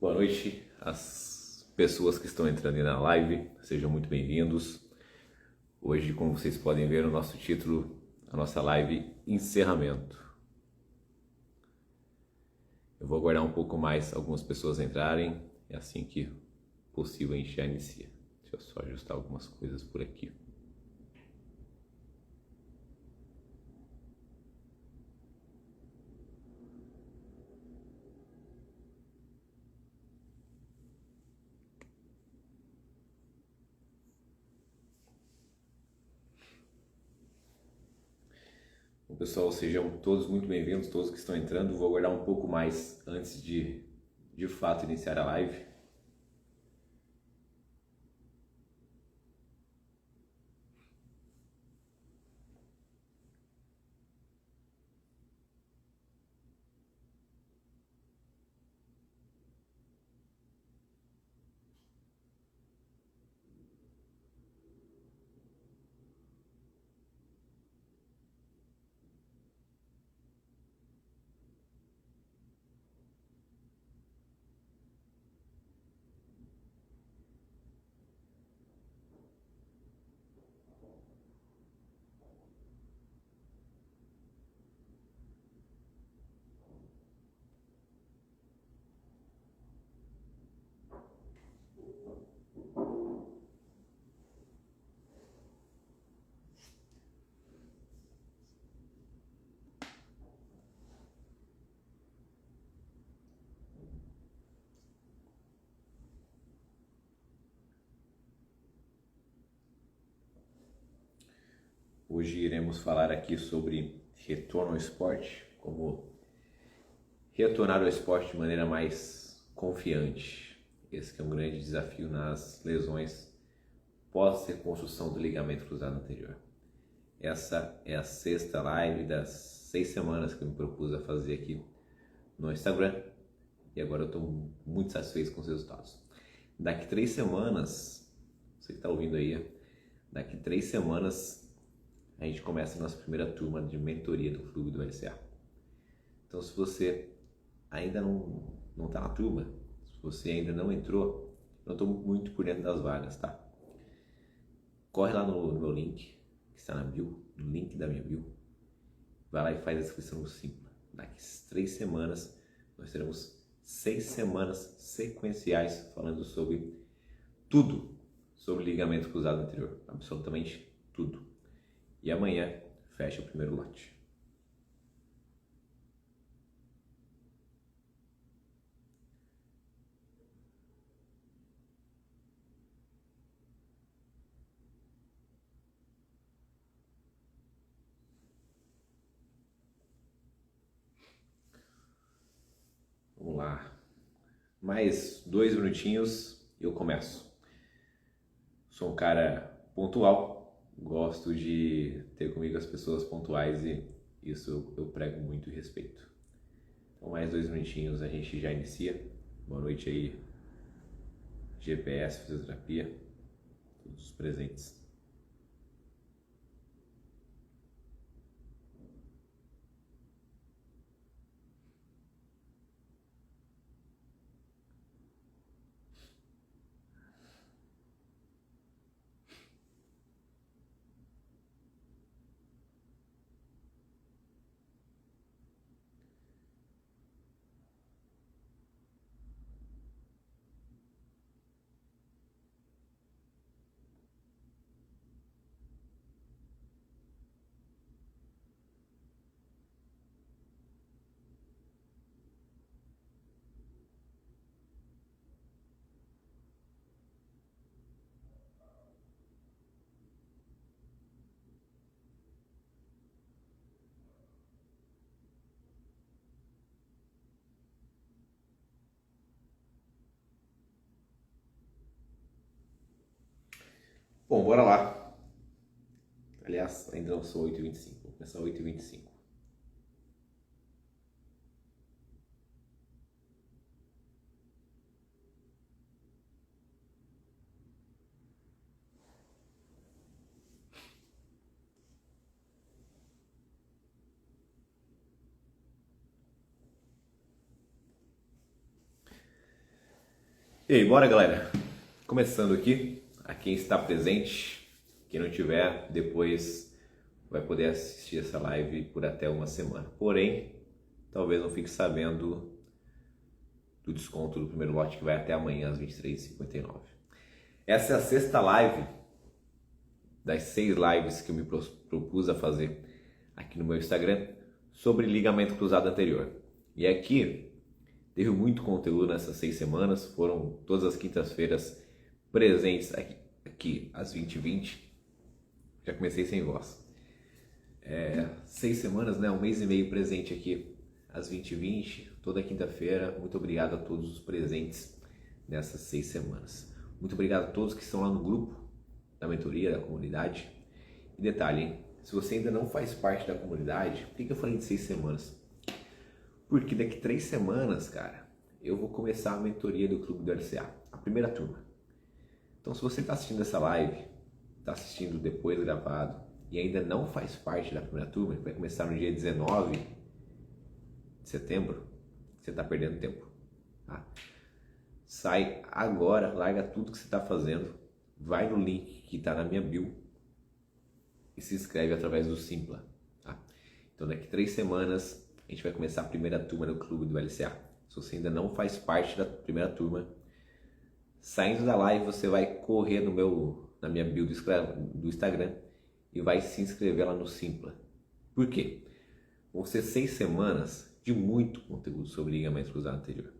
Boa noite às pessoas que estão entrando aí na live, sejam muito bem-vindos. Hoje, como vocês podem ver, o nosso título, a nossa live, Encerramento. Eu vou aguardar um pouco mais algumas pessoas entrarem e assim que possível a gente já inicia. Deixa eu só ajustar algumas coisas por aqui. Bom, pessoal, sejam todos muito bem-vindos, todos que estão entrando. Vou aguardar um pouco mais antes de fato iniciar a live. Hoje iremos falar aqui sobre retorno ao esporte, como retornar ao esporte de maneira mais confiante. Esse que é um grande desafio nas lesões pós-reconstrução do ligamento cruzado anterior. Essa é a sexta live das 6 semanas que eu me propus a fazer aqui no Instagram e agora eu estou muito satisfeito com os resultados. Daqui 3 semanas, você que está ouvindo aí, daqui 3 semanas a gente começa a nossa primeira turma de mentoria do Clube do LCA. Então, se você ainda não está na turma, se você ainda não entrou, eu estou muito por dentro das vagas, tá? Corre lá no meu link, que está na bio, no link da minha bio. Vai lá e faz a inscrição no Simpla. Daqui 3 semanas, nós teremos 6 semanas sequenciais falando sobre tudo sobre ligamento cruzado anterior. Absolutamente tudo. E amanhã fecha o primeiro lote. Vamos lá. Mais 2 minutinhos e eu começo. Sou um cara pontual, gosto de ter comigo as pessoas pontuais e isso eu prego muito respeito. Então, mais 2 minutinhos a gente já inicia. Boa noite aí, GPS, fisioterapia, todos os presentes. Bom, bora lá. Aliás, ainda não são 8h25, vou começar 8h25. E aí, bora galera? Começando aqui, a quem está presente, quem não tiver, depois vai poder assistir essa live por até uma semana. Porém, talvez não fique sabendo do desconto do primeiro lote que vai até amanhã às 23h59. Essa é a sexta live das 6 lives que eu me propus a fazer aqui no meu Instagram sobre ligamento cruzado anterior. E aqui teve muito conteúdo nessas 6 semanas, foram todas as quintas-feiras presentes aqui às 20h20. Já comecei sem voz. 6 semanas, né? Um mês e meio presente aqui às 20h20, toda quinta-feira. Muito obrigado a todos os presentes nessas 6 semanas. Muito obrigado a todos que estão lá no grupo da mentoria, da comunidade. E detalhe, hein? Se você ainda não faz parte da comunidade, por que eu falei de 6 semanas? Porque daqui 3 semanas, cara, eu vou começar a mentoria do Clube do LCA, a primeira turma. Então, se você está assistindo essa live, está assistindo depois gravado e ainda não faz parte da primeira turma, que vai começar no dia 19 de setembro, você está perdendo tempo. Tá? Sai agora, larga tudo que você está fazendo, vai no link que está na minha bio e se inscreve através do Simpla. Tá? Então, daqui 3 semanas, a gente vai começar a primeira turma do Clube do LCA. Se você ainda não faz parte da primeira turma, saindo da live, você vai correr na minha bio do Instagram e vai se inscrever lá no Simpla. Por quê? Vão ser 6 semanas de muito conteúdo sobre ligamento cruzado anterior.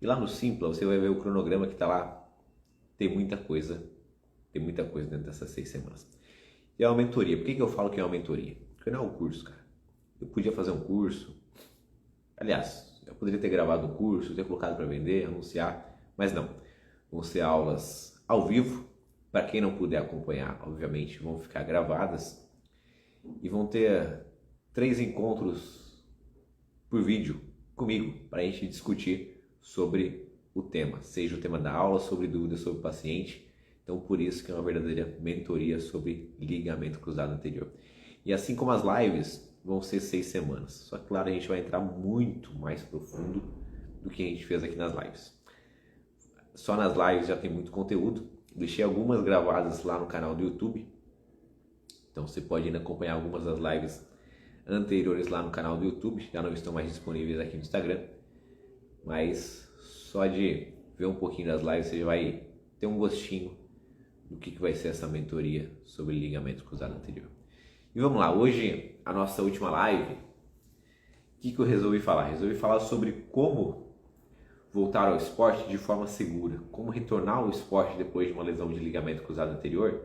E lá no Simpla, você vai ver o cronograma que está lá. Tem muita coisa dentro dessas 6 semanas. E é uma mentoria. Por que eu falo que é uma mentoria? Porque não é um curso, cara. Eu podia fazer um curso, aliás, eu poderia ter gravado um curso, ter colocado para vender, anunciar, mas não. Vão ser aulas ao vivo, para quem não puder acompanhar, obviamente, vão ficar gravadas e vão ter 3 encontros por vídeo comigo, para a gente discutir sobre o tema, seja o tema da aula, sobre dúvidas sobre o paciente. Então, por isso que é uma verdadeira mentoria sobre ligamento cruzado anterior. E assim como as lives, vão ser 6 semanas. Só que, claro, a gente vai entrar muito mais profundo do que a gente fez aqui nas lives. Só nas lives já tem muito conteúdo. Deixei algumas gravadas lá no canal do YouTube. Então você pode ainda acompanhar algumas das lives anteriores lá no canal do YouTube. Já não estão mais disponíveis aqui no Instagram. Mas só de ver um pouquinho das lives você já vai ter um gostinho do que vai ser essa mentoria sobre ligamento cruzado anterior. E vamos lá, hoje, a nossa última live, o que eu resolvi falar? Resolvi falar sobre como voltar ao esporte de forma segura, como retornar ao esporte depois de uma lesão de ligamento cruzado anterior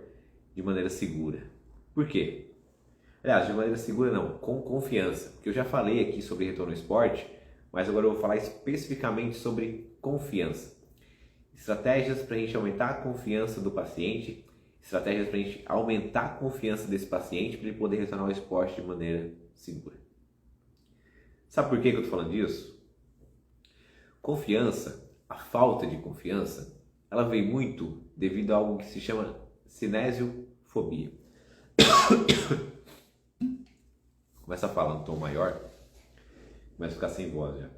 de maneira segura. Por quê? Aliás, de maneira segura não, com confiança, porque eu já falei aqui sobre retorno ao esporte, mas agora eu vou falar especificamente sobre confiança. Estratégias para a gente aumentar a confiança do paciente, estratégias para a gente aumentar a confiança desse paciente para ele poder retornar ao esporte de maneira segura. Sabe por que eu estou falando disso? Confiança, a falta de confiança, ela vem muito devido a algo que se chama cinesiofobia. Começa a falar um tom maior, começa a ficar sem voz já.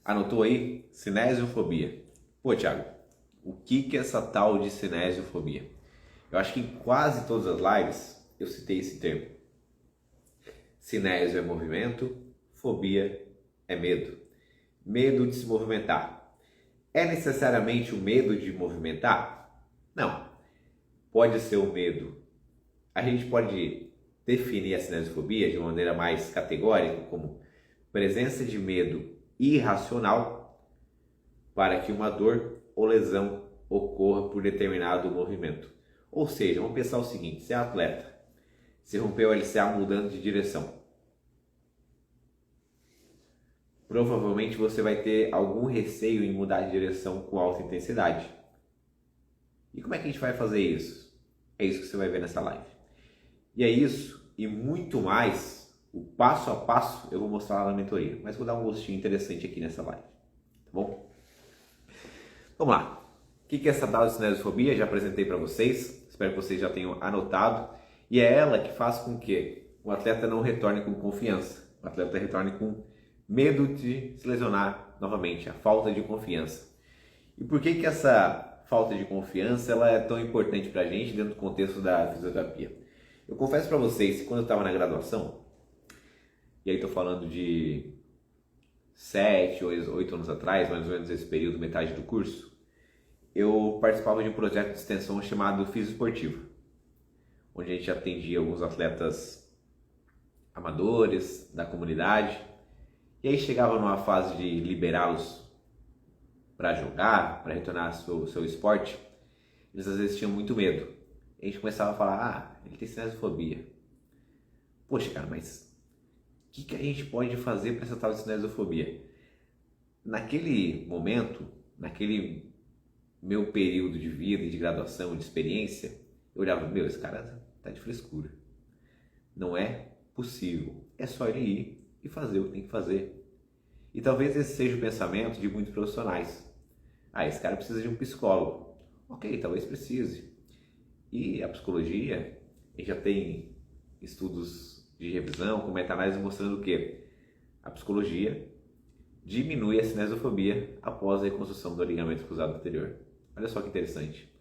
Anotou aí? Cinesiofobia. Pô, Thiago, o que é essa tal de cinesiofobia? Eu acho que em quase todas as lives eu citei esse termo. Cinésio é movimento, fobia é medo. Medo de se movimentar. É necessariamente o medo de movimentar? Não. Pode ser o medo. A gente pode definir a cinesiofobia de uma maneira mais categórica como presença de medo irracional para que uma dor ou lesão ocorra por determinado movimento. Ou seja, vamos pensar o seguinte, você é atleta, você rompeu o LCA mudando de direção. Provavelmente você vai ter algum receio em mudar de direção com alta intensidade. E como é que a gente vai fazer isso? É isso que você vai ver nessa live. E é isso e muito mais. O passo a passo eu vou mostrar lá na mentoria, mas vou dar um gostinho interessante aqui nessa live, tá bom? Vamos lá. O que é essa tal de cinesiofobia? Já apresentei para vocês, espero que vocês já tenham anotado. E é ela que faz com que o atleta não retorne com confiança, o atleta retorne com Medo de se lesionar novamente, a falta de confiança. E por que essa falta de confiança ela é tão importante para a gente dentro do contexto da fisioterapia? Eu confesso para vocês que quando eu estava na graduação, e aí estou falando de 7 ou 8 anos atrás, mais ou menos esse período, metade do curso, eu participava de um projeto de extensão chamado Fisioesportivo, onde a gente atendia alguns atletas amadores da comunidade, e aí chegava numa fase de liberá-los para jogar, para retornar ao seu esporte, eles às vezes tinham muito medo. A gente começava a falar, ele tem cinesiofobia. Poxa, cara, mas o que a gente pode fazer para essa tal de cinesiofobia? Naquele momento, naquele meu período de vida, de graduação, de experiência, eu olhava, esse cara tá de frescura. Não é possível. É só ele ir e fazer o que tem que fazer. E talvez esse seja o pensamento de muitos profissionais. Esse cara precisa de um psicólogo. Ok, talvez precise. E a psicologia, a gente já tem estudos de revisão, com meta-análise mostrando que a psicologia diminui a cinesiofobia após a reconstrução do ligamento cruzado anterior. Olha só que interessante.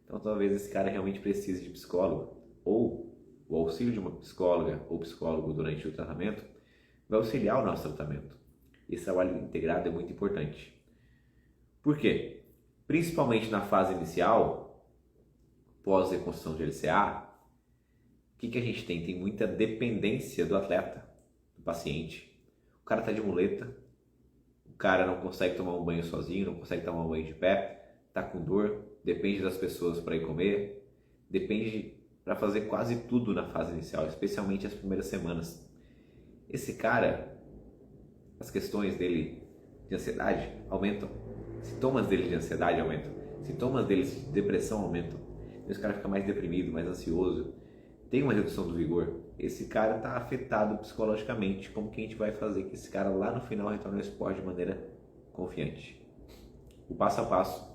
Então talvez esse cara realmente precise de psicólogo, ou o auxílio de uma psicóloga ou psicólogo durante o tratamento vai auxiliar o nosso tratamento. Esse trabalho integrado é muito importante. Por quê? Principalmente na fase inicial, pós-reconstrução de LCA, o que a gente tem? Tem muita dependência do atleta, do paciente. O cara está de muleta, o cara não consegue tomar um banho sozinho, não consegue tomar um banho de pé, está com dor, depende das pessoas para ir comer, depende para fazer quase tudo na fase inicial, especialmente as primeiras semanas. Esse cara, as questões dele de ansiedade aumentam, sintomas dele de ansiedade aumentam, sintomas dele de depressão aumentam. Esse cara fica mais deprimido, mais ansioso, tem uma redução do vigor. Esse cara está afetado psicologicamente. Como que a gente vai fazer que esse cara lá no final retorne ao esporte de maneira confiante? O passo a passo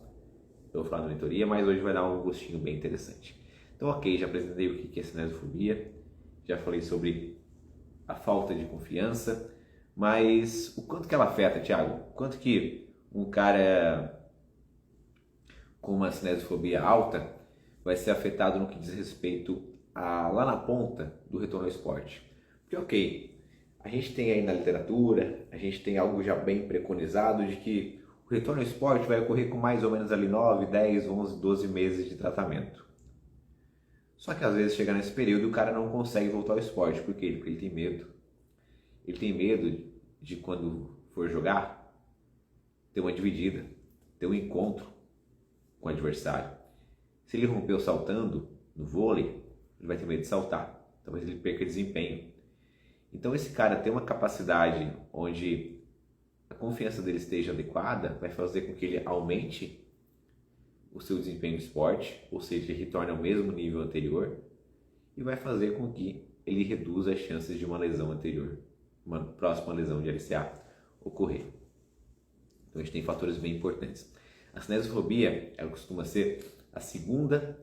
eu vou falar na mentoria, mas hoje vai dar um gostinho bem interessante. Então, ok, já apresentei o que é cinesiofobia, já falei sobre a falta de confiança, mas o quanto que ela afeta, Thiago? Quanto que um cara com uma cinesiofobia alta vai ser afetado no que diz respeito lá na ponta do retorno ao esporte? Porque, ok, a gente tem aí na literatura, a gente tem algo já bem preconizado de que o retorno ao esporte vai ocorrer com mais ou menos ali 9, 10, 11, 12 meses de tratamento. Só que às vezes chega nesse período e o cara não consegue voltar ao esporte. Por quê? Porque ele tem medo. Ele tem medo de quando for jogar, ter uma dividida, ter um encontro com o adversário. Se ele rompeu saltando no vôlei, ele vai ter medo de saltar. Talvez ele perca desempenho. Então esse cara tem uma capacidade onde a confiança dele esteja adequada, vai fazer com que ele aumente o seu desempenho no esporte, ou seja, ele retorne ao mesmo nível anterior, e vai fazer com que ele reduza as chances de uma lesão anterior, uma próxima lesão de LCA ocorrer. Então a gente tem fatores bem importantes. A cinesiofobia, ela costuma ser a segunda,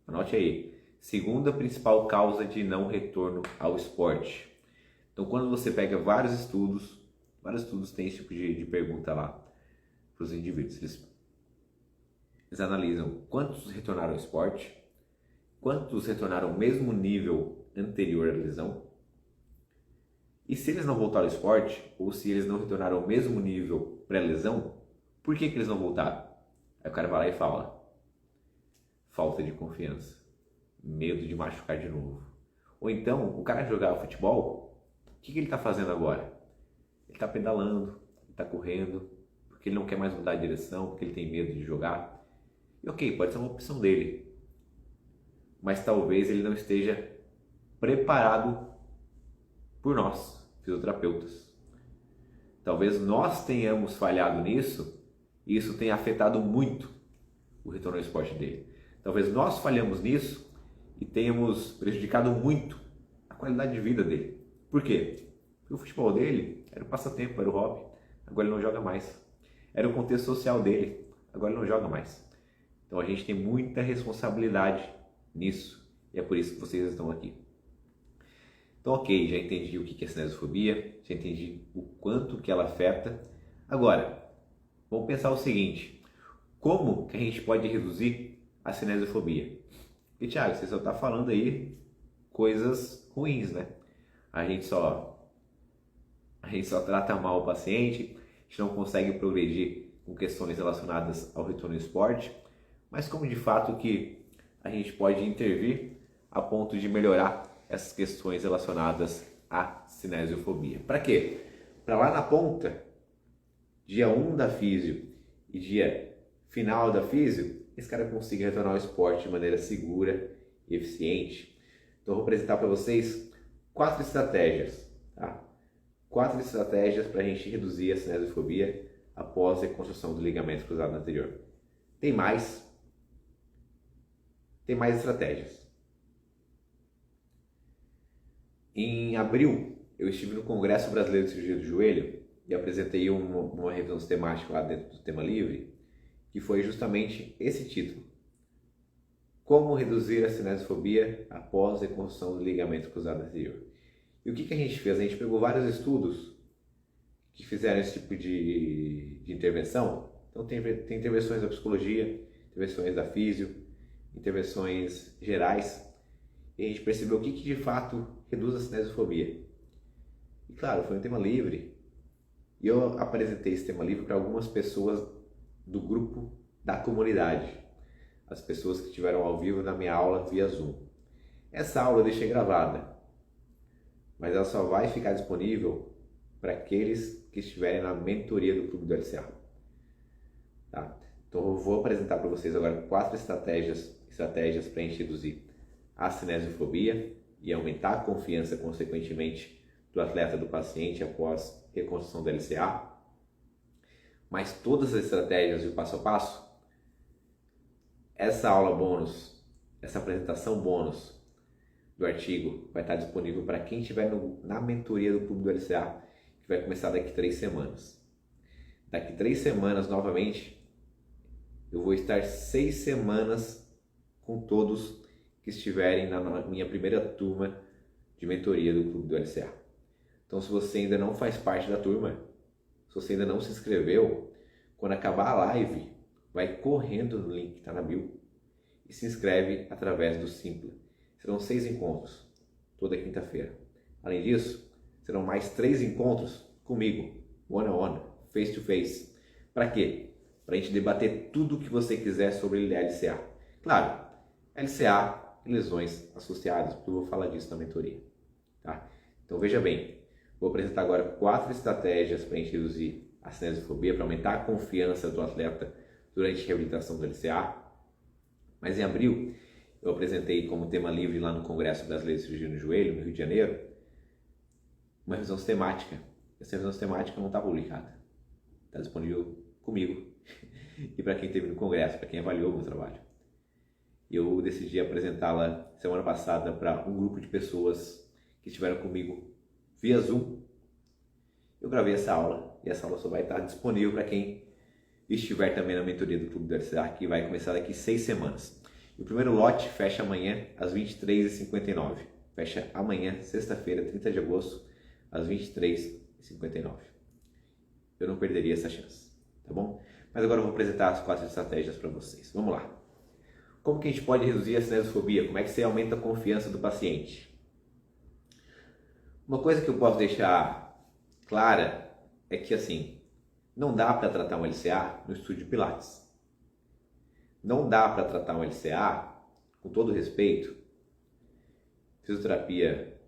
anote aí, segunda principal causa de não retorno ao esporte. Então quando você pega vários estudos têm esse tipo de pergunta lá para os indivíduos. Eles analisam quantos retornaram ao esporte, quantos retornaram ao mesmo nível anterior à lesão, e se eles não voltaram ao esporte, ou se eles não retornaram ao mesmo nível pré-lesão, por que eles não voltaram? Aí o cara vai lá e fala, falta de confiança, medo de machucar de novo. Ou então, o cara jogava futebol, o que ele está fazendo agora? Ele está pedalando, ele está correndo, porque ele não quer mais mudar de direção, porque ele tem medo de jogar. E ok, pode ser uma opção dele, mas talvez ele não esteja preparado por nós, fisioterapeutas. Talvez nós tenhamos falhado nisso e isso tenha afetado muito o retorno ao esporte dele. Talvez nós falhamos nisso e tenhamos prejudicado muito a qualidade de vida dele. Por quê? Porque o futebol dele era o passatempo, era o hobby, agora ele não joga mais. Era o contexto social dele, agora ele não joga mais. Então a gente tem muita responsabilidade nisso e é por isso que vocês estão aqui. Então, ok, já entendi o que é cinesiofobia, já entendi o quanto que ela afeta. Agora, vamos pensar o seguinte, como que a gente pode reduzir a cinesiofobia? E Thiago, você só está falando aí coisas ruins, né? A gente só trata mal o paciente, a gente não consegue progredir com questões relacionadas ao retorno ao esporte, mas como de fato que a gente pode intervir a ponto de melhorar essas questões relacionadas à cinesiofobia. Para quê? Para lá na ponta, dia 1 da físio e dia final da físio, esse cara consiga retornar ao esporte de maneira segura e eficiente. Então eu vou apresentar para vocês 4 estratégias, tá? 4 estratégias para a gente reduzir a cinesiofobia após a reconstrução do ligamento cruzado anterior. Tem mais estratégias. Em abril, eu estive no Congresso Brasileiro de Cirurgia do Joelho e apresentei uma revisão sistemática lá dentro do Tema Livre, que foi justamente esse título: Como reduzir a cinesiofobia após a reconstrução do ligamento cruzado anterior. E o que a gente fez? A gente pegou vários estudos que fizeram esse tipo de intervenção. Então tem intervenções da psicologia, intervenções da físio, intervenções gerais, e a gente percebeu o que de fato reduz a cinesiofobia. E claro, foi um tema livre, e eu apresentei esse tema livre para algumas pessoas do grupo da comunidade, as pessoas que estiveram ao vivo na minha aula via Zoom. Essa aula eu deixei gravada, mas ela só vai ficar disponível para aqueles que estiverem na mentoria do Clube do LCA. Tá? Então eu vou apresentar para vocês agora 4 estratégias para a gente reduzir a cinesiofobia e aumentar a confiança, consequentemente, do atleta, do paciente após reconstrução do LCA. Mas todas as estratégias e o passo a passo, essa aula bônus, essa apresentação bônus do artigo vai estar disponível para quem estiver na mentoria do Clube do LCA, que vai começar daqui 3 semanas. Daqui 3 semanas, novamente, eu vou estar 6 semanas com todos que estiverem na minha primeira turma de mentoria do Clube do LCA. Então, se você ainda não faz parte da turma, se você ainda não se inscreveu, quando acabar a live, vai correndo no link que está na bio e se inscreve através do Simpla. Serão 6 encontros, toda quinta-feira. Além disso, serão mais 3 encontros comigo, one-on-one, face-to-face. Para quê? Para a gente debater tudo o que você quiser sobre LCA. Claro, LCA e lesões associadas, porque eu vou falar disso na mentoria. Tá? Então veja bem, vou apresentar agora 4 estratégias para a gente reduzir a cinesiofobia, para aumentar a confiança do atleta durante a reabilitação do LCA. Mas em abril, eu apresentei como tema livre lá no Congresso Brasileiro de Cirurgia no Joelho, no Rio de Janeiro, uma revisão sistemática. Essa revisão sistemática não está publicada. Está disponível comigo e para quem esteve no Congresso, para quem avaliou o meu trabalho. Eu decidi apresentá-la semana passada para um grupo de pessoas que estiveram comigo via Zoom. Eu gravei essa aula e essa aula só vai estar disponível para quem estiver também na mentoria do Clube do LCA, que vai começar daqui 6 semanas. E o primeiro lote fecha amanhã às 23h59. Fecha amanhã, sexta-feira, 30 de agosto, às 23h59. Eu não perderia essa chance, tá bom? Mas agora eu vou apresentar as 4 estratégias para vocês. Vamos lá. Como que a gente pode reduzir a cinesiofobia? Como é que você aumenta a confiança do paciente? Uma coisa que eu posso deixar clara é que, assim, não dá para tratar um LCA no estúdio de Pilates. Não dá para tratar um LCA, com todo respeito, fisioterapia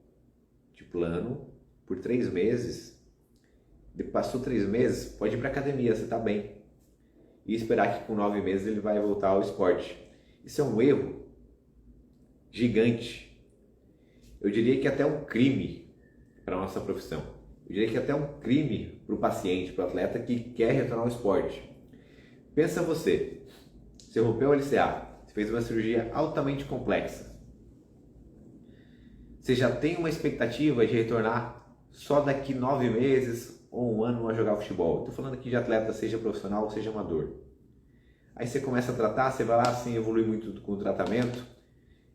de plano, por 3 meses. Passou 3 meses, pode ir para academia, você está bem. E esperar que com 9 meses ele vai voltar ao esporte. Isso é um erro gigante. Eu diria que até um crime para a nossa profissão. Eu diria que até um crime para o paciente, para o atleta que quer retornar ao esporte. Pensa você rompeu o LCA, você fez uma cirurgia altamente complexa. Você já tem uma expectativa de retornar só daqui 9 meses ou 1 ano a jogar futebol. Estou falando aqui de atleta, seja profissional ou seja amador. Aí você começa a tratar, você vai lá assim, evolui muito com o tratamento.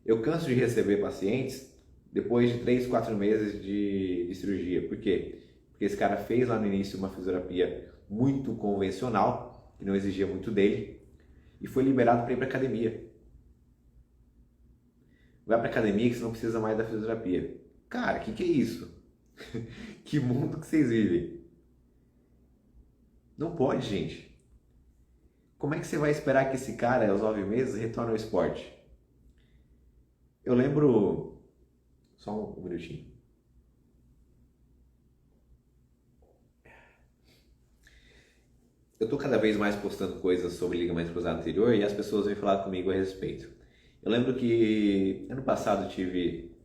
Eu canso de receber pacientes depois de 3, 4 meses de cirurgia. Por quê? Porque esse cara fez lá no início uma fisioterapia muito convencional, que não exigia muito dele, e foi liberado para ir para academia. Vai para academia que você não precisa mais da fisioterapia. Cara, que é isso? Que mundo que vocês vivem? Não pode, gente. Como é que você vai esperar que esse cara, aos 9 meses, retorne ao esporte? Eu lembro... Só um minutinho. Eu tô cada vez mais postando coisas sobre ligamento cruzado anterior e as pessoas vêm falar comigo a respeito. Eu lembro que ano passado tive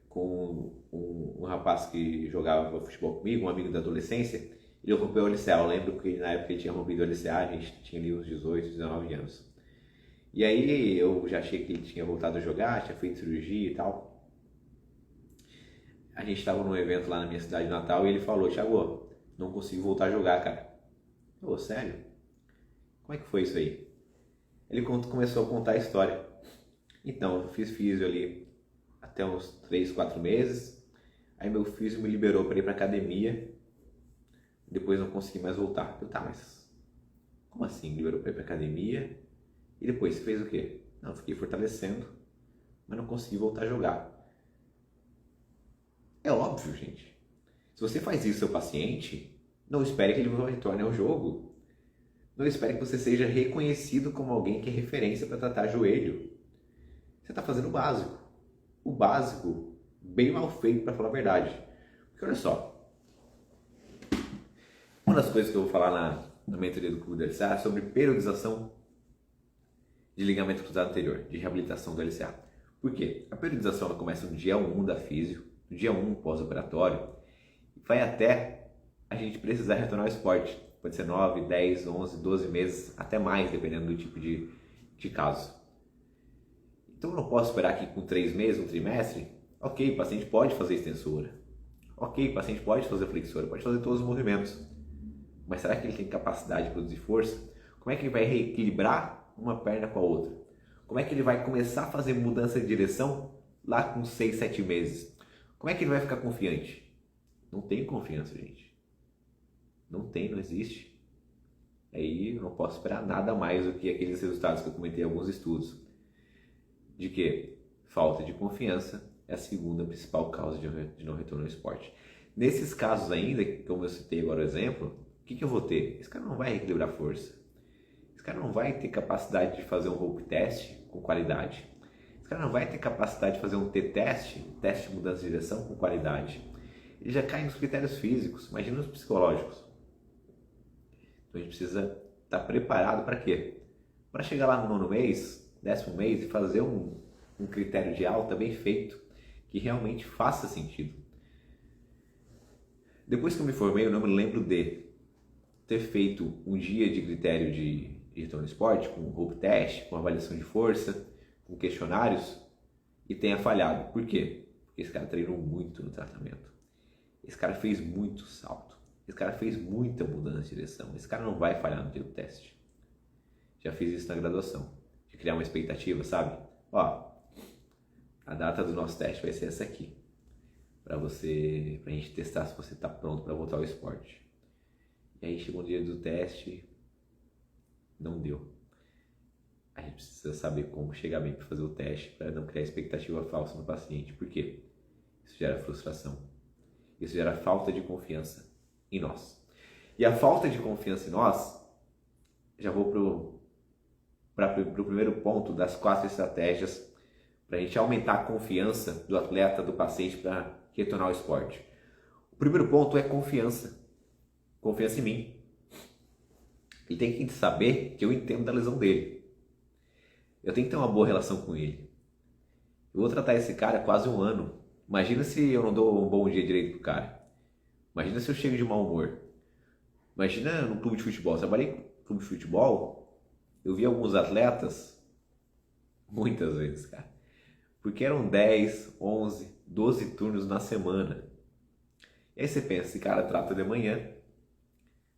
com um rapaz que jogava futebol comigo, um amigo da adolescência, ele rompeu o LCA. Eu lembro que na época ele tinha rompido o LCA, a gente tinha ali uns 18, 19 anos. E aí eu já achei que ele tinha voltado a jogar, tinha feito cirurgia e tal. A gente estava num evento lá na minha cidade natal e ele falou: Thiago, não consigo voltar a jogar, cara. Ô, sério? Como é que foi isso aí? Ele começou a contar a história. Então, eu fiz físio ali até uns 3, 4 meses. Aí meu físio me liberou para ir para academia. Depois não consegui mais voltar. Eu, tá, mas como assim liberou para ir para academia? E depois você fez o quê? Não, fiquei fortalecendo, mas não consegui voltar a jogar. É óbvio, gente. Se você faz isso ao seu paciente, não espere que ele retorne ao jogo. Não espere que você seja reconhecido como alguém que é referência para tratar joelho. Você está fazendo o básico. O básico, bem mal feito, para falar a verdade. Porque olha só, uma das coisas que eu vou falar na mentoria do Clube do LCA é sobre periodização de ligamento cruzado anterior, de reabilitação do LCA. Por quê? A periodização ela começa no dia 1 da físio, no dia 1 pós-operatório, e vai até a gente precisar retornar ao esporte. Pode ser 9, 10, 11, 12 meses, até mais, dependendo do tipo de caso. Então eu não posso esperar que com 3 meses, um trimestre, ok, o paciente pode fazer extensora, ok, o paciente pode fazer flexora, pode fazer todos os movimentos, mas será que ele tem capacidade de produzir força? Como é que ele vai reequilibrar uma perna com a outra? Como é que ele vai começar a fazer mudança de direção lá com 6, 7 meses? Como é que ele vai ficar confiante? Não tem confiança, gente. Não tem, não existe. Aí eu não posso esperar nada mais do que aqueles resultados que eu comentei em alguns estudos. De que falta de confiança é a segunda principal causa de não retorno ao esporte. Nesses casos ainda, como eu citei agora o exemplo, o que eu vou ter? Esse cara não vai equilibrar força. Esse cara não vai ter capacidade de fazer um rope test com qualidade. Esse cara não vai ter capacidade de fazer um T-test, teste de mudança de direção com qualidade. Ele já cai nos critérios físicos, imagina os psicológicos. Então a gente precisa estar preparado para quê? Para chegar lá no 9º mês, 10º mês e fazer um critério de alta bem feito, que realmente faça sentido. Depois que eu me formei, eu não me lembro de ter feito um dia de critério de retorno ao esporte, com rope test, com avaliação de força, com questionários, e tenha falhado. Por quê? Porque esse cara treinou muito no tratamento. Esse cara fez muito salto. Esse cara fez muita mudança de direção. Esse cara não vai falhar no dia do teste. Já fiz isso na graduação. De criar uma expectativa, sabe? Ó, a data do nosso teste vai ser essa aqui. Pra gente testar se você tá pronto para voltar ao esporte. E aí chegou o dia do teste, não deu. A gente precisa saber como chegar bem para fazer o teste, para não criar expectativa falsa no paciente. Por quê? Isso gera frustração. Isso gera falta de confiança em nós. E a falta de confiança em nós, já vou para o primeiro ponto das 4 estratégias para a gente aumentar a confiança do atleta, do paciente para retornar ao esporte. O primeiro ponto é confiança. Confiança em mim. Ele tem que saber que eu entendo da lesão dele. Eu tenho que ter uma boa relação com ele. Eu vou tratar esse cara quase 1 ano. Imagina se eu não dou um bom dia direito pro cara. Imagina se eu chego de mau humor. Imagina no clube de futebol. Eu trabalhei no clube de futebol, eu vi alguns atletas, muitas vezes, cara, porque eram 10, 11, 12 turnos na semana. E aí você pensa, esse cara trata de manhã,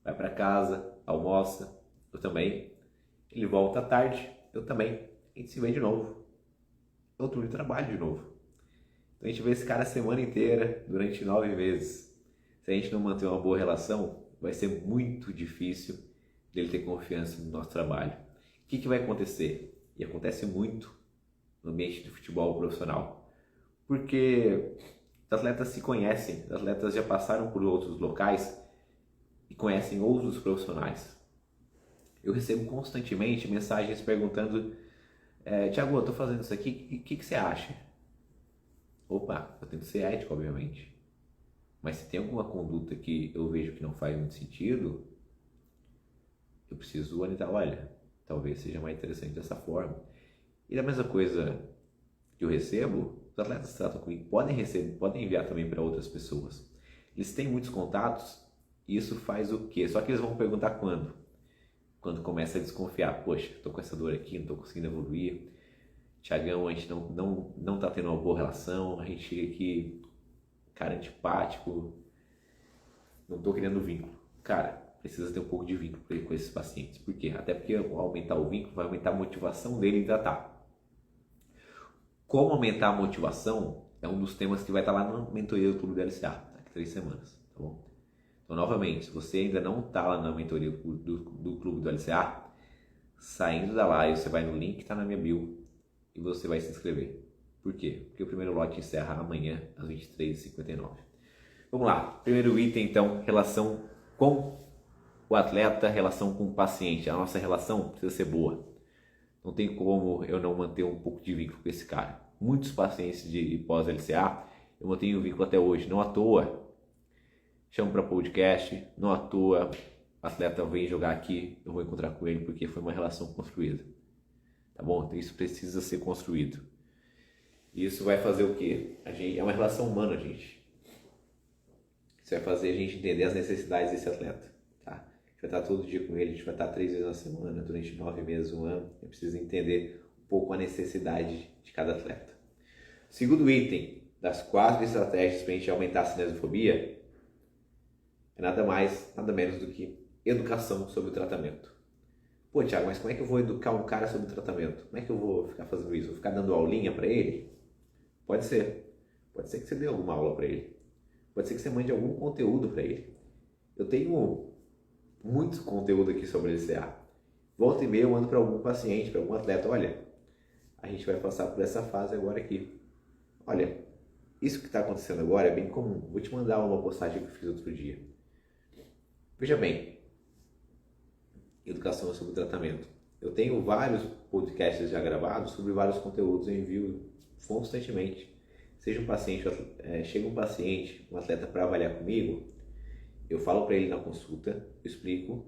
vai para casa, almoça, eu também. Ele volta à tarde, eu também. A gente se vê de novo. Outro dia trabalho de novo. Então a gente vê esse cara a semana inteira, durante 9 meses. Se a gente não manter uma boa relação, vai ser muito difícil dele ter confiança no nosso trabalho. O que vai acontecer? E acontece muito no ambiente de futebol profissional. Porque os atletas se conhecem, os atletas já passaram por outros locais e conhecem outros profissionais. Eu recebo constantemente mensagens perguntando: Thiago, eu estou fazendo isso aqui, o que você acha? Opa, eu tento ser ético, obviamente. Mas se tem alguma conduta que eu vejo que não faz muito sentido, eu preciso orientar, olha, talvez seja mais interessante dessa forma. E da mesma coisa que eu recebo, os atletas que tratam comigo podem enviar também para outras pessoas. Eles têm muitos contatos e isso faz o quê? Só que eles vão perguntar quando? Quando começa a desconfiar. Poxa, estou com essa dor aqui, não estou conseguindo evoluir. Tiagão, a gente não tá tendo uma boa relação, a gente chega aqui, cara, antipático, não estou criando vínculo. Cara, precisa ter um pouco de vínculo com esses pacientes. Por quê? Até porque ao aumentar o vínculo, vai aumentar a motivação dele em tratar. Como aumentar a motivação é um dos temas que vai estar lá na mentoria do Clube do LCA, daqui a 3 semanas, tá bom? Então, novamente, se você ainda não está lá na mentoria do Clube do LCA, saindo da live, você vai no link que está na minha bio e você vai se inscrever. Por quê? Porque o primeiro lote encerra amanhã, às 23h59. Vamos lá. Primeiro item, então, relação com o atleta, relação com o paciente. A nossa relação precisa ser boa. Não tem como eu não manter um pouco de vínculo com esse cara. Muitos pacientes de pós-LCA, eu mantenho vínculo até hoje. Não à toa, chamo para podcast, não à toa, o atleta vem jogar aqui, eu vou encontrar com ele porque foi uma relação construída. Tá bom? Então isso precisa ser construído. Isso vai fazer o quê? É uma relação humana, gente. Isso vai fazer a gente entender as necessidades desse atleta. Tá? A gente vai estar todo dia com ele, a gente vai estar 3 vezes na semana, durante 9 meses, 1 ano. Eu preciso entender um pouco a necessidade de cada atleta. Segundo item das 4 estratégias para a gente aumentar a cinesiofobia é nada mais, nada menos do que educação sobre o tratamento. Pô, Thiago, mas como é que eu vou educar um cara sobre o tratamento? Como é que eu vou ficar fazendo isso? Vou ficar dando aulinha para ele? Pode ser. Pode ser que você dê alguma aula para ele. Pode ser que você mande algum conteúdo para ele. Eu tenho muito conteúdo aqui sobre LCA. Volta e meia eu mando para algum paciente, para algum atleta. Olha, a gente vai passar por essa fase agora aqui. Olha, isso que está acontecendo agora é bem comum. Vou te mandar uma postagem que eu fiz outro dia. Veja bem, educação sobre o tratamento. Eu tenho vários podcasts já gravados sobre vários conteúdos, eu envio constantemente. Seja um paciente, chega um paciente, um atleta para avaliar comigo, eu falo para ele na consulta, eu explico.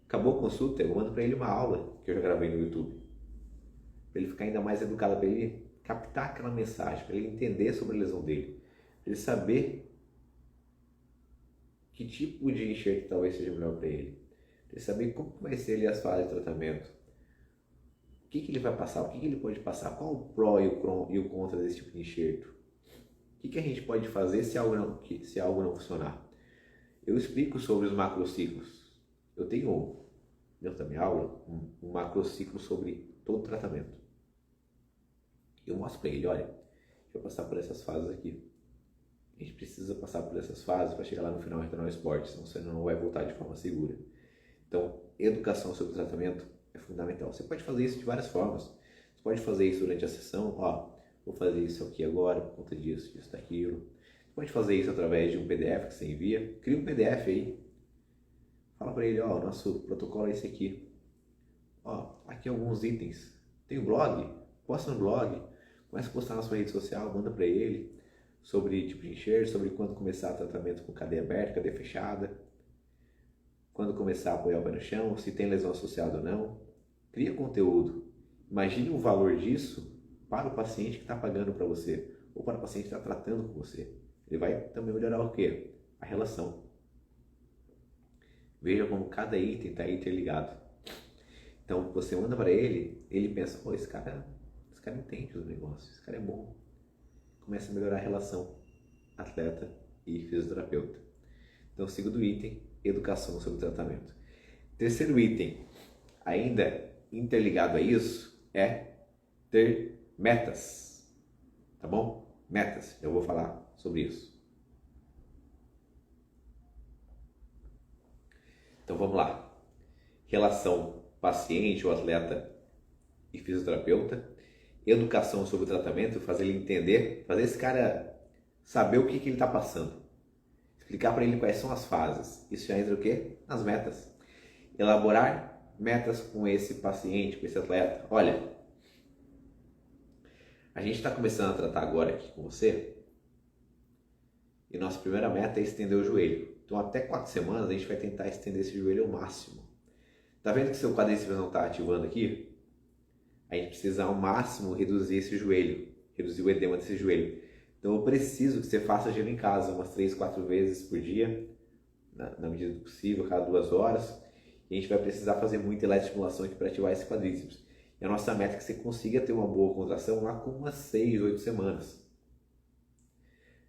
Acabou a consulta, eu mando para ele uma aula que eu já gravei no YouTube. Para ele ficar ainda mais educado, para ele captar aquela mensagem, para ele entender sobre a lesão dele, para ele saber que tipo de enxerto talvez seja melhor para ele. Para ele saber como vai ser ali as fases de tratamento. O que ele vai passar, o que ele pode passar, qual o pró e o contra desse tipo de enxerto. O que a gente pode fazer se algo não funcionar. Eu explico sobre os macrociclos. Eu tenho, dentro da minha aula, um macrociclo sobre todo o tratamento. Eu mostro para ele, olha, a gente vai passar por essas fases aqui. A gente precisa passar por essas fases para chegar lá no final e retornar ao esporte, senão você não vai voltar de forma segura. Então, educação sobre o tratamento é fundamental. Você pode fazer isso de várias formas. Você pode fazer isso durante a sessão, vou fazer isso aqui agora, por conta disso, daquilo. Você pode fazer isso através de um PDF que você envia. Cria um PDF aí. Fala para ele, o nosso protocolo é esse aqui. Aqui alguns itens. Tem um blog? Posta no blog. Começa a postar na sua rede social, manda para ele sobre tipo de enxerto, sobre quando começar o tratamento com cadeia aberta, cadeia fechada, quando começar a apoiar o pé no chão, se tem lesão associada ou não. Cria conteúdo. Imagine o valor disso para o paciente que está pagando para você, ou para o paciente que está tratando com você. Ele vai também melhorar o quê? A relação. Veja como cada item está interligado. Então, você manda para ele, ele pensa, esse cara entende os negócios, esse cara é bom. Começa a melhorar a relação atleta e fisioterapeuta. Então, segundo item, educação sobre o tratamento. Terceiro item, ainda interligado a isso, é ter metas, tá bom? metas, eu vou falar sobre isso. Então vamos lá. Relação paciente ou atleta e fisioterapeuta, educação sobre o tratamento, fazer ele entender, fazer esse cara saber o que ele está passando, explicar para ele quais são as fases. Isso já entra o quê? Nas metas. Elaborar metas com esse paciente, com esse atleta. Olha, a gente está começando a tratar agora aqui com você e nossa primeira meta é estender o joelho. Então até 4 semanas a gente vai tentar estender esse joelho ao máximo. Tá vendo que seu quadríceps não está ativando aqui? A gente precisa ao máximo reduzir esse joelho, reduzir o edema desse joelho. Então eu preciso que você faça giro em casa umas 3, 4 vezes por dia, na medida do possível, cada 2 horas. E a gente vai precisar fazer muita eletroestimulação aqui para ativar esse quadríceps. E a nossa meta é que você consiga ter uma boa contração lá com umas 6, 8 semanas.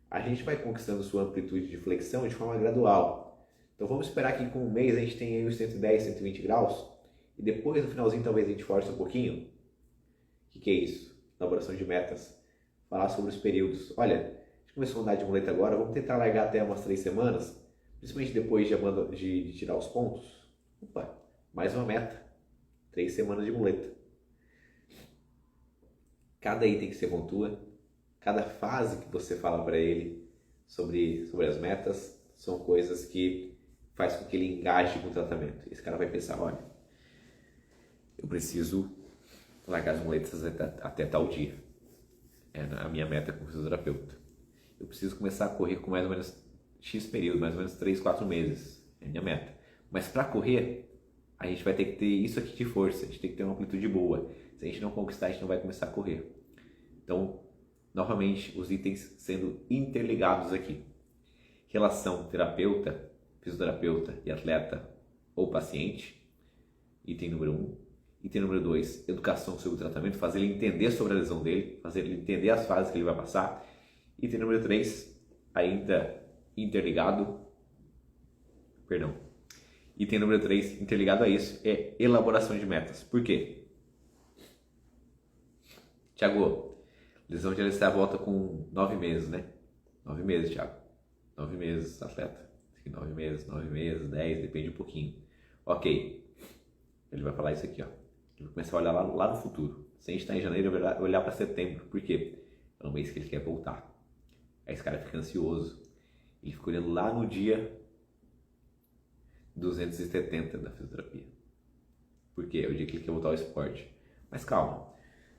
A gente vai conquistando sua amplitude de flexão de forma gradual. Então vamos esperar que com um mês a gente tenha aí os 110, 120 graus. E depois no finalzinho talvez a gente force um pouquinho. O que é isso? Elaboração de metas. Falar sobre os períodos. Olha, a gente começou a andar de muleta agora, vamos tentar largar até umas 3 semanas, principalmente depois de tirar os pontos. Opa, mais uma meta. 3 semanas de muleta. Cada item que você pontua, cada fase que você fala para ele sobre as metas, são coisas que faz com que ele engaje com o tratamento. Esse cara vai pensar, olha, eu preciso largar as muletas até tal dia. É a minha meta como fisioterapeuta. Eu preciso começar a correr com mais ou menos X período, mais ou menos 3, 4 meses. É a minha meta. Mas para correr, a gente vai ter que ter isso aqui de força. A gente tem que ter uma amplitude boa. Se a gente não conquistar, a gente não vai começar a correr. Então, novamente, os itens sendo interligados aqui. Relação terapeuta, fisioterapeuta e atleta ou paciente. Item número 1. Item número 2, educação sobre o tratamento, fazer ele entender sobre a lesão dele, fazer ele entender as fases que ele vai passar. Item número 3, ainda interligado, item número 3, interligado a isso, é elaboração de metas. Por quê? Thiago, lesão de LCA volta com 9 meses, né? 9 meses, Thiago. 9 meses, atleta. 9 meses, 10, depende um pouquinho. Ok, ele vai falar isso aqui, ó. Ele vai começar a olhar lá no futuro. Se a gente está em janeiro, ele vai olhar para setembro. Por quê? É um mês que ele quer voltar. Aí esse cara fica ansioso. Ele fica olhando lá no dia 270 da fisioterapia. Por quê? É o dia que ele quer voltar ao esporte. Mas calma.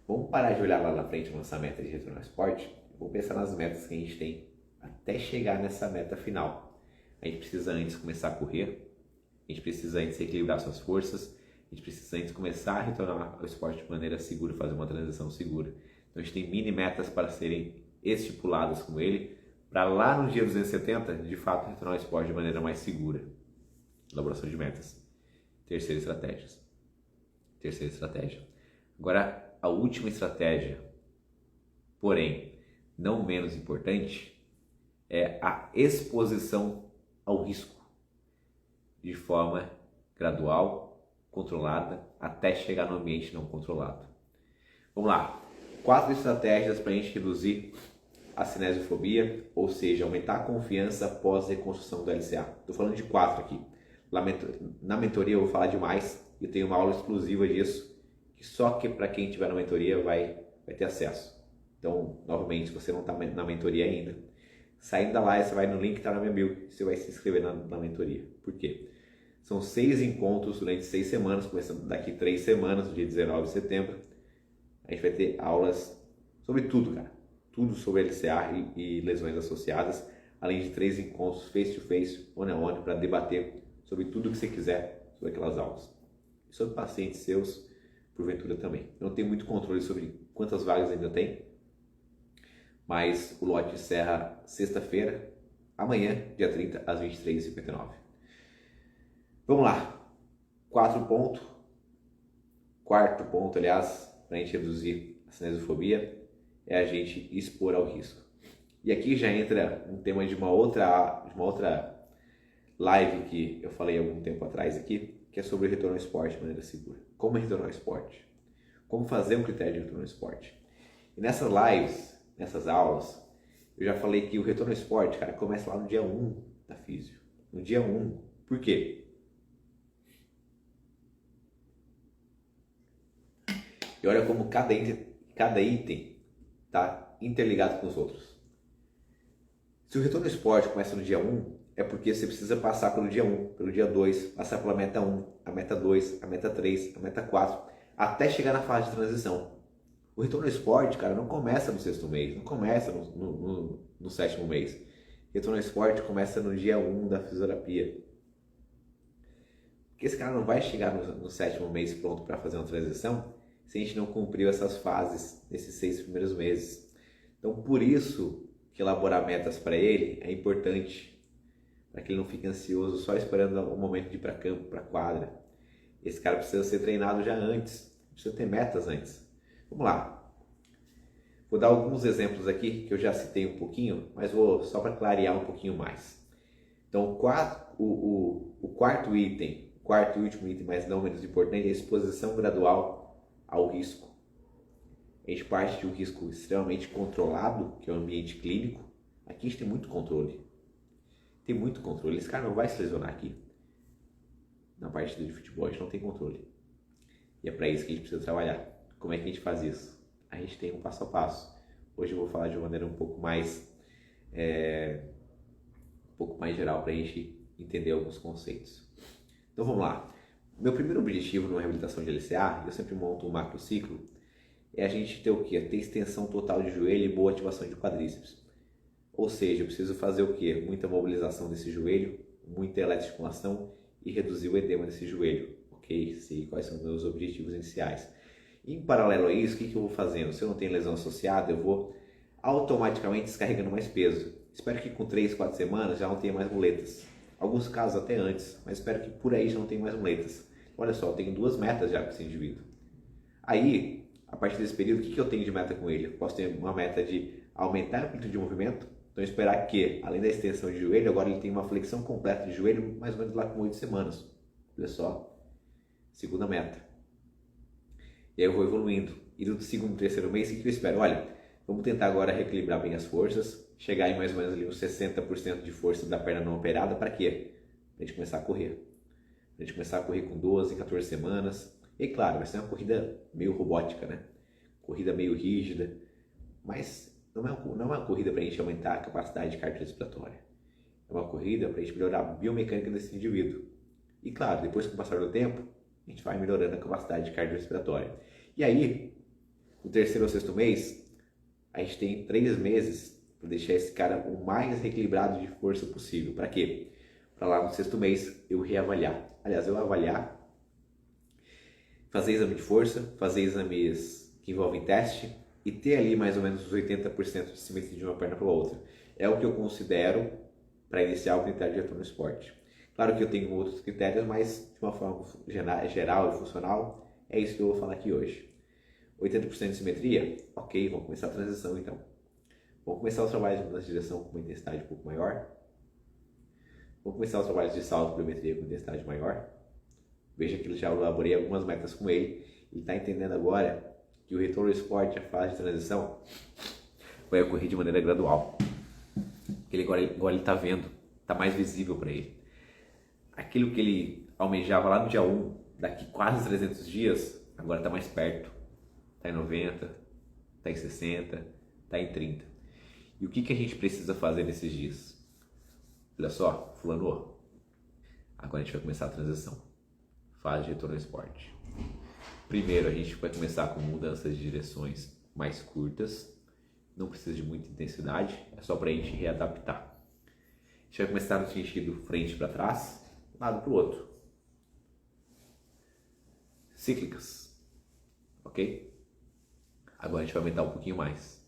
Vamos parar de olhar lá na frente nossa meta de retorno ao esporte. Vamos pensar nas metas que a gente tem até chegar nessa meta final. A gente precisa antes começar a correr. A gente precisa antes equilibrar suas forças. A gente precisa antes começar a retornar ao esporte de maneira segura, fazer uma transição segura. Então a gente tem mini metas para serem estipuladas com ele, para lá no dia 270, de fato, retornar ao esporte de maneira mais segura. Elaboração de metas. Terceira estratégia. Agora, a última estratégia, porém não menos importante, é a exposição ao risco, de forma gradual, controlada, até chegar no ambiente não controlado. Vamos lá. 4 estratégias para a gente reduzir a cinesiofobia, ou seja, aumentar a confiança após a reconstrução do LCA. Estou falando de 4 aqui. Na mentoria eu vou falar de mais, eu tenho uma aula exclusiva disso, que só que para quem estiver na mentoria vai ter acesso. Então, novamente, se você não está na mentoria ainda, saindo da live, você vai no link que está na minha bio, você vai se inscrever na mentoria. Por quê? São 6 encontros durante 6 semanas, começando daqui 3 semanas, no dia 19 de setembro. A gente vai ter aulas sobre tudo, cara. Tudo sobre LCA e lesões associadas, além de 3 encontros face-to-face, one-on-one, para debater sobre tudo que você quiser sobre aquelas aulas. E sobre pacientes seus, porventura também. Eu não tenho muito controle sobre quantas vagas ainda tem, mas o lote encerra sexta-feira, amanhã, dia 30, às 23h59. Vamos lá. Quarto ponto, aliás, para a gente reduzir a cinesiofobia, é a gente expor ao risco. E aqui já entra um tema de uma outra live que eu falei há algum tempo atrás aqui, que é sobre o retorno ao esporte de maneira segura. Como retornar ao esporte? Como fazer um critério de retorno ao esporte? E nessas lives, nessas aulas, Eu já falei que o retorno ao esporte, cara, começa lá no dia 1 da físio. No dia 1. Por quê? E olha como cada item está interligado com os outros. Se o retorno ao esporte começa no dia 1, é porque você precisa passar pelo dia 1, pelo dia 2, passar pela meta 1, a meta 2, a meta 3, a meta 4, até chegar na fase de transição. O retorno ao esporte, cara, não começa no 6º mês, não começa no 7º mês. O retorno ao esporte começa no dia 1 da fisioterapia. Porque esse cara não vai chegar no 7º mês pronto para fazer uma transição se a gente não cumpriu essas fases nesses 6 primeiros meses. Então, por isso que elaborar metas para ele é importante, para que ele não fique ansioso só esperando o momento de ir para campo, para quadra. Esse cara precisa ser treinado já antes, precisa ter metas antes. Vamos lá. Vou dar alguns exemplos aqui que eu já citei um pouquinho, mas vou só para clarear um pouquinho mais. Então, o quarto item, o quarto e último item, mas não menos importante, é a exposição gradual ao risco. A gente parte de um risco extremamente controlado, que é o ambiente clínico. Aqui a gente tem muito controle. Tem muito controle. Esse cara não vai se lesionar aqui. Na partida de futebol a gente não tem controle. E é para isso que a gente precisa trabalhar. Como é que a gente faz isso? A gente tem um passo a passo. Hoje eu vou falar de uma maneira um pouco mais geral para a gente entender alguns conceitos. Então vamos lá. Meu primeiro objetivo numa reabilitação de LCA, eu sempre monto um macrociclo, é a gente ter o quê? Ter extensão total de joelho e boa ativação de quadríceps. Ou seja, eu preciso fazer o quê? Muita mobilização desse joelho, muita eletroestimulação e reduzir o edema desse joelho. Ok? Sei quais são os meus objetivos iniciais. Em paralelo a isso, o que eu vou fazendo? Se eu não tenho lesão associada, eu vou automaticamente descarregando mais peso. Espero que com 3, 4 semanas já não tenha mais muletas. Alguns casos até antes, mas espero que por aí já não tenha mais muletas. Olha só, eu tenho 2 metas já com esse indivíduo. Aí, a partir desse período, o que eu tenho de meta com ele? Eu posso ter uma meta de aumentar a amplitude de movimento, então esperar que, além da extensão de joelho, agora ele tenha uma flexão completa de joelho, mais ou menos lá com 8 semanas. Olha só, segunda meta. E aí eu vou evoluindo. E no segundo, terceiro mês, o que eu espero? Olha, vamos tentar agora reequilibrar bem as forças, chegar em mais ou menos ali uns 60% de força da perna não operada, para quê? Para a gente começar a correr. Para a gente começar a correr com 12, 14 semanas. E claro, vai ser uma corrida meio robótica, né? Corrida meio rígida, mas não é uma corrida para a gente aumentar a capacidade cardiorrespiratória. É uma corrida para a gente melhorar a biomecânica desse indivíduo. E claro, depois com o passar do tempo, a gente vai melhorando a capacidade cardiorrespiratória. E aí, no terceiro ou sexto mês, a gente tem 3 meses para deixar esse cara o mais reequilibrado de força possível. Para quê? Para lá no sexto mês eu reavaliar. Aliás, eu avaliar, fazer exame de força, fazer exames que envolvem teste e ter ali mais ou menos os 80% de simetria de uma perna para a outra. É o que eu considero para iniciar o critério de retorno no esporte. Claro que eu tenho outros critérios, mas de uma forma geral e funcional, é isso que eu vou falar aqui hoje. 80% de simetria? Ok, vamos começar a transição então. Vamos começar os trabalhos de mudança de direção com uma intensidade um pouco maior. Vamos começar os trabalhos de salto e pliometria com intensidade maior. Veja que eu já elaborei algumas metas com ele. Ele está entendendo agora que o retorno ao esporte, a fase de transição, vai ocorrer de maneira gradual. Ele agora ele está vendo, está mais visível para ele. Aquilo que ele almejava lá no dia 1, daqui quase 300 dias, agora está mais perto. Está em 90, está em 60, está em 30. E o que a gente precisa fazer nesses dias? Olha só, fulano, agora a gente vai começar a transição. Fase de retorno ao esporte. Primeiro, a gente vai começar com mudanças de direções mais curtas. Não precisa de muita intensidade, é só para a gente readaptar. A gente vai começar no sentido frente para trás, lado para o outro. Cíclicas, ok? Agora a gente vai aumentar um pouquinho mais.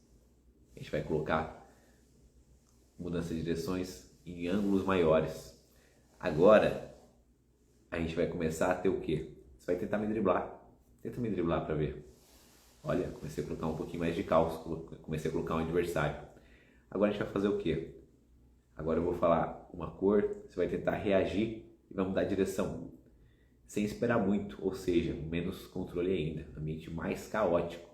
A gente vai colocar mudança de direções em ângulos maiores. Agora a gente vai começar a ter o quê? Você vai tentar me driblar. Tenta me driblar para ver. Olha, comecei a colocar um pouquinho mais de cálculo, comecei a colocar um adversário. Agora a gente vai fazer o quê? Agora eu vou falar uma cor, você vai tentar reagir e vai mudar a direção. Sem esperar muito, ou seja, menos controle ainda, ambiente mais caótico.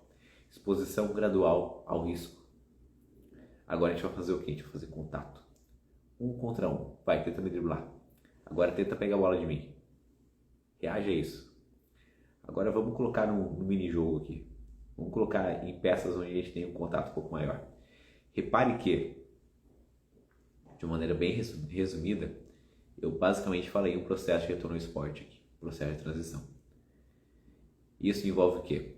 Exposição gradual ao risco. Agora a gente vai fazer o quê? A gente vai fazer contato. 1 contra 1. Vai, tenta me driblar. Agora tenta pegar a bola de mim. Reage a isso. Agora vamos colocar no mini-jogo aqui. Vamos colocar em peças onde a gente tem um contato um pouco maior. Repare que, de uma maneira bem resumida, eu basicamente falei um processo de retorno ao esporte aqui. Processo de transição. Isso envolve o quê?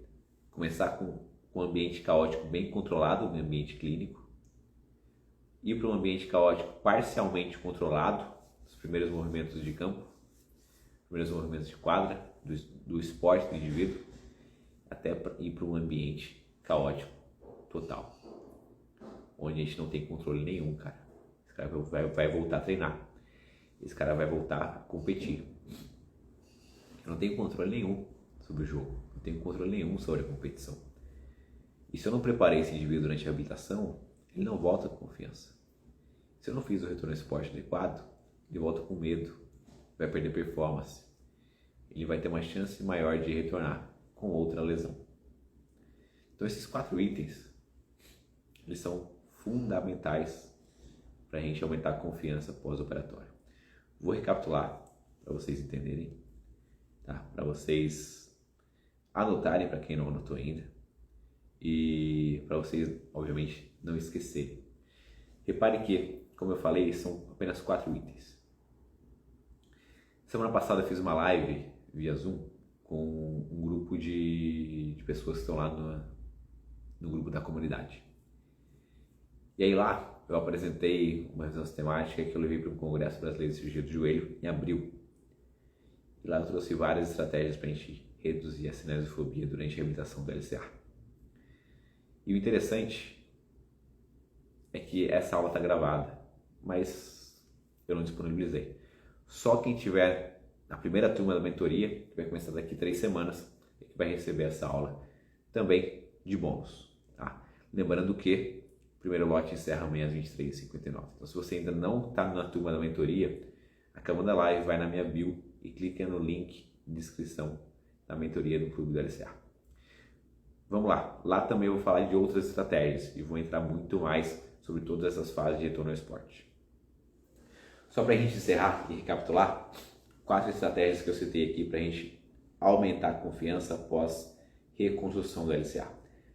Começar com um ambiente caótico bem controlado, um ambiente clínico. Ir para um ambiente caótico parcialmente controlado, os primeiros movimentos de campo, os primeiros movimentos de quadra, do esporte do indivíduo, até ir para um ambiente caótico total, onde a gente não tem controle nenhum, cara. Esse cara vai voltar a treinar, esse cara vai voltar a competir. Eu não tenho controle nenhum sobre o jogo, não tenho controle nenhum sobre a competição. E se eu não preparei esse indivíduo durante a reabilitação, ele não volta com confiança. Se eu não fiz o retorno ao esporte adequado, ele volta com medo, vai perder performance. Ele vai ter uma chance maior de retornar com outra lesão. Então esses 4 itens, eles são fundamentais para a gente aumentar a confiança pós-operatória. Vou recapitular para vocês entenderem, tá? Para vocês anotarem para quem não anotou ainda e para vocês, obviamente, não esquecerem. Repare que, como eu falei, são apenas 4 itens. Semana passada eu fiz uma live via Zoom com um grupo de pessoas que estão lá no grupo da comunidade. E aí lá eu apresentei uma revisão sistemática que eu levei para o Congresso Brasileiro de Cirurgia do Joelho em abril. E lá eu trouxe várias estratégias para a gente reduzir a cinesiofobia durante a reabilitação do LCA. E o interessante é que essa aula está gravada, mas eu não disponibilizei. Só quem tiver na primeira turma da mentoria, que vai começar daqui 3 semanas, é que vai receber essa aula também de bônus. Tá? Lembrando que o primeiro lote encerra amanhã às 23h59. Então, se você ainda não está na turma da mentoria, acabando a live, vai na minha bio e clica no link de inscrição da mentoria do Clube do LCA. Vamos lá. Lá também eu vou falar de outras estratégias e vou entrar muito mais sobre todas essas fases de retorno ao esporte. Só para a gente encerrar e recapitular, 4 estratégias que eu citei aqui para a gente aumentar a confiança após reconstrução do LCA.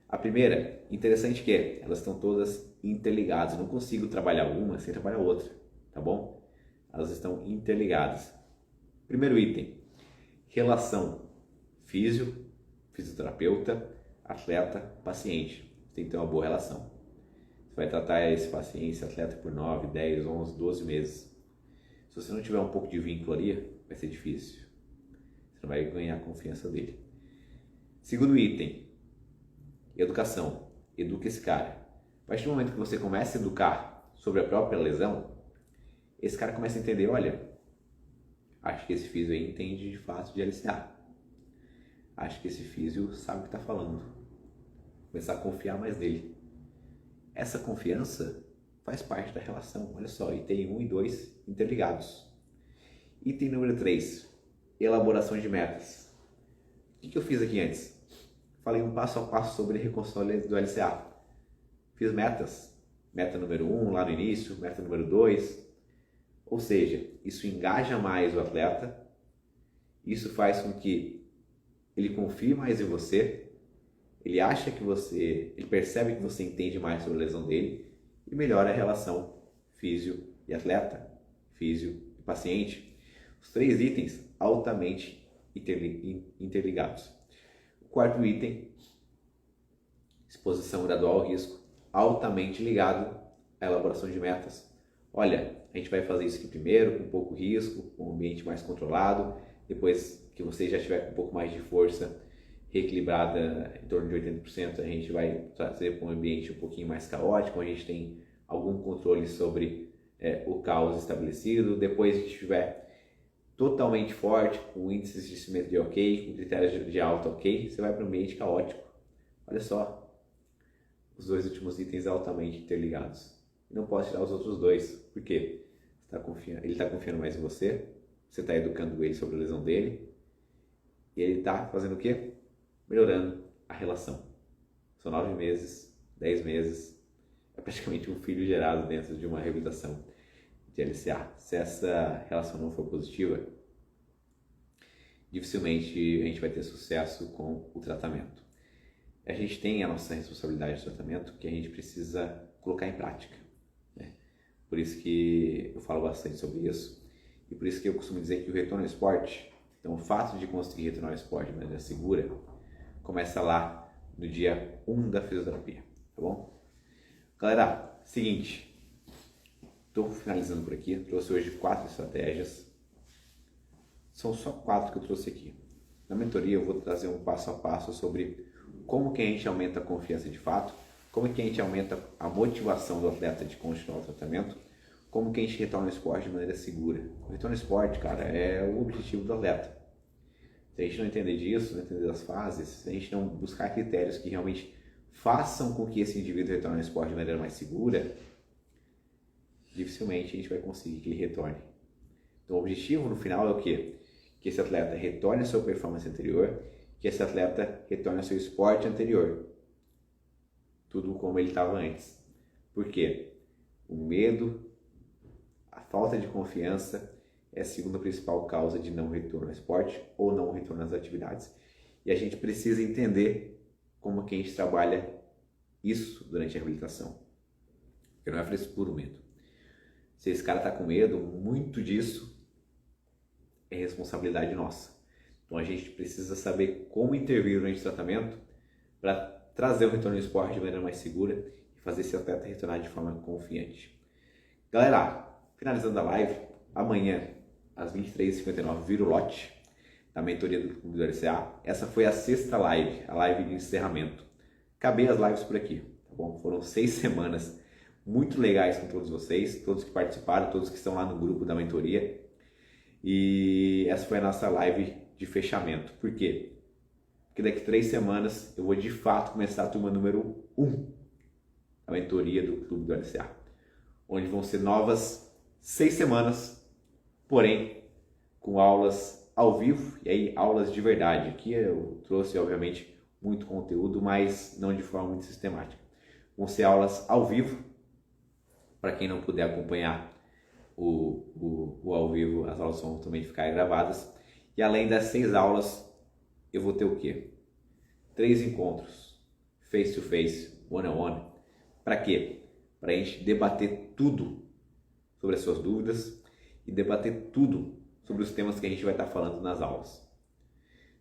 A primeira, interessante que elas estão todas interligadas. Eu não consigo trabalhar uma sem trabalhar outra, tá bom? Elas estão interligadas. Primeiro item, relação fisioterapeuta, atleta, paciente. Tem que ter uma boa relação. Você vai tratar esse paciente, esse atleta por 9, 10, 11, 12 meses. Se você não tiver um pouco de vínculo ali, vai ser difícil. Você não vai ganhar a confiança dele. Segundo item, educação. Educa esse cara. A partir do momento que você começa a educar sobre a própria lesão, esse cara começa a entender, olha, acho que esse físio aí entende de fato de LCA. Acho que esse físio sabe o que está falando. Começar a confiar mais nele. Essa confiança faz parte da relação. Olha só, item 1 e 2 interligados. Item número 3, elaboração de metas. O que eu fiz aqui antes? Falei um passo a passo sobre a reconstrução do LCA. Fiz metas. Meta número 1 lá no início, meta número 2. Ou seja, isso engaja mais o atleta. Isso faz com que ele confie mais em você. Ele acha que ele percebe que você entende mais sobre a lesão dele e melhora a relação físio e atleta, físio e paciente. Os 3 itens altamente interligados. O 4º item, exposição gradual ao risco, altamente ligado à elaboração de metas. Olha, a gente vai fazer isso aqui primeiro, com pouco risco, com um ambiente mais controlado, depois que você já tiver com um pouco mais de força reequilibrada em torno de 80%, a gente vai trazer para um ambiente um pouquinho mais caótico, onde a gente tem algum controle sobre o caos estabelecido. Depois que estiver totalmente forte, com índices de simetria ok, com critérios de alta ok, você vai para um ambiente caótico. Olha só, os 2 últimos itens altamente interligados. Não posso tirar os outros 2, por quê? Ele está confiando mais em você, você está educando ele sobre a lesão dele, e ele está fazendo o quê? Melhorando a relação. São 9 meses, 10 meses, é praticamente um filho gerado dentro de uma reabilitação de LCA. Se essa relação não for positiva, dificilmente a gente vai ter sucesso com o tratamento. A gente tem a nossa responsabilidade de tratamento que a gente precisa colocar em prática, né? Por isso que eu falo bastante sobre isso e por isso que eu costumo dizer que o retorno ao esporte, então o fato de conseguir retornar ao esporte de maneira segura, começa lá no dia 1 da fisioterapia, tá bom? Galera, seguinte, estou finalizando por aqui, trouxe hoje 4 estratégias, são só 4 que eu trouxe aqui. Na mentoria eu vou trazer um passo a passo sobre como que a gente aumenta a confiança de fato, como que a gente aumenta a motivação do atleta de continuar o tratamento, como que a gente retorna ao esporte de maneira segura. O retorno ao esporte, cara, é o objetivo do atleta. Se a gente não entender disso, não entender das fases, se a gente não buscar critérios que realmente façam com que esse indivíduo retorne ao esporte de maneira mais segura, dificilmente a gente vai conseguir que ele retorne. Então o objetivo no final é o quê? Que esse atleta retorne à sua performance anterior, que esse atleta retorne ao seu esporte anterior. Tudo como ele estava antes. Por quê? O medo, a falta de confiança é a segunda principal causa de não retorno ao esporte ou não retorno às atividades. E a gente precisa entender como que a gente trabalha isso durante a reabilitação. Porque não é frescura o medo. Se esse cara está com medo, muito disso é responsabilidade nossa. Então a gente precisa saber como intervir durante o tratamento para trazer o retorno ao esporte de maneira mais segura e fazer esse atleta retornar de forma confiante. Galera, finalizando a live, amanhã às 23h59 vira o lote da mentoria do Clube do LCA. Essa foi a 6ª live, a live de encerramento. Acabei as lives por aqui, tá bom? Foram 6 semanas muito legais com todos vocês, todos que participaram, todos que estão lá no grupo da mentoria. E essa foi a nossa live de fechamento. Por quê? Porque daqui 3 semanas eu vou de fato começar a turma número 1 da mentoria do Clube do LCA, onde vão ser novas 6 semanas, porém com aulas ao vivo e aí aulas de verdade. Aqui eu trouxe obviamente muito conteúdo, mas não de forma muito sistemática. Vão ser aulas ao vivo, para quem não puder acompanhar o ao vivo, as aulas vão também ficar gravadas. E além das 6 aulas, eu vou ter o quê? 3 encontros, face to face, one on one. Para quê? Para a gente debater tudo sobre as suas dúvidas e debater tudo sobre os temas que a gente vai estar falando nas aulas.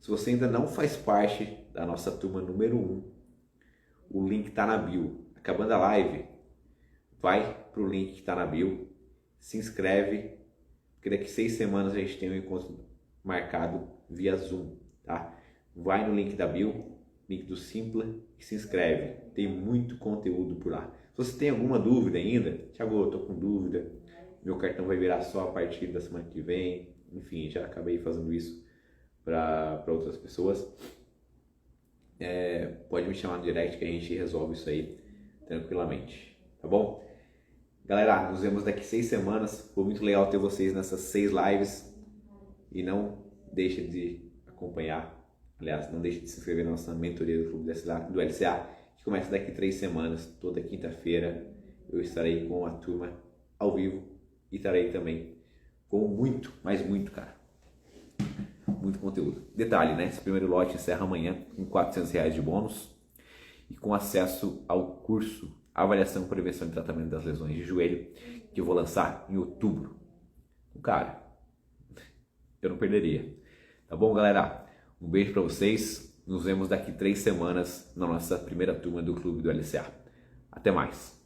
Se você ainda não faz parte da nossa turma número 1, o link está na bio. Acabando a live, vai para o link que está na bio, se inscreve, porque daqui 6 semanas a gente tem um encontro marcado via Zoom, tá? Vai no link da bio, link do Simpla e se inscreve. Tem muito conteúdo por lá. Se você tem alguma dúvida ainda, Thiago, eu tô com dúvida, meu cartão vai virar só a partir da semana que vem, enfim, já acabei fazendo isso para outras pessoas. Pode me chamar no direct que a gente resolve isso aí tranquilamente, tá bom? Galera, nos vemos daqui 6 semanas. Foi muito legal ter vocês nessas 6 lives. E não deixe de acompanhar, aliás, não deixe de se inscrever na nossa mentoria do Clube do LCA, que começa daqui 3 semanas, toda quinta-feira. Eu estarei com a turma ao vivo e estarei também com muito, mas muito, cara, muito conteúdo. Detalhe, né? Esse primeiro lote encerra amanhã com R$400 de bônus e com acesso ao curso Avaliação, Prevenção e Tratamento das Lesões de Joelho, que eu vou lançar em outubro. Cara, eu não perderia. Tá bom, galera? Um beijo para vocês. Nos vemos daqui 3 semanas na nossa primeira turma do Clube do LCA. Até mais.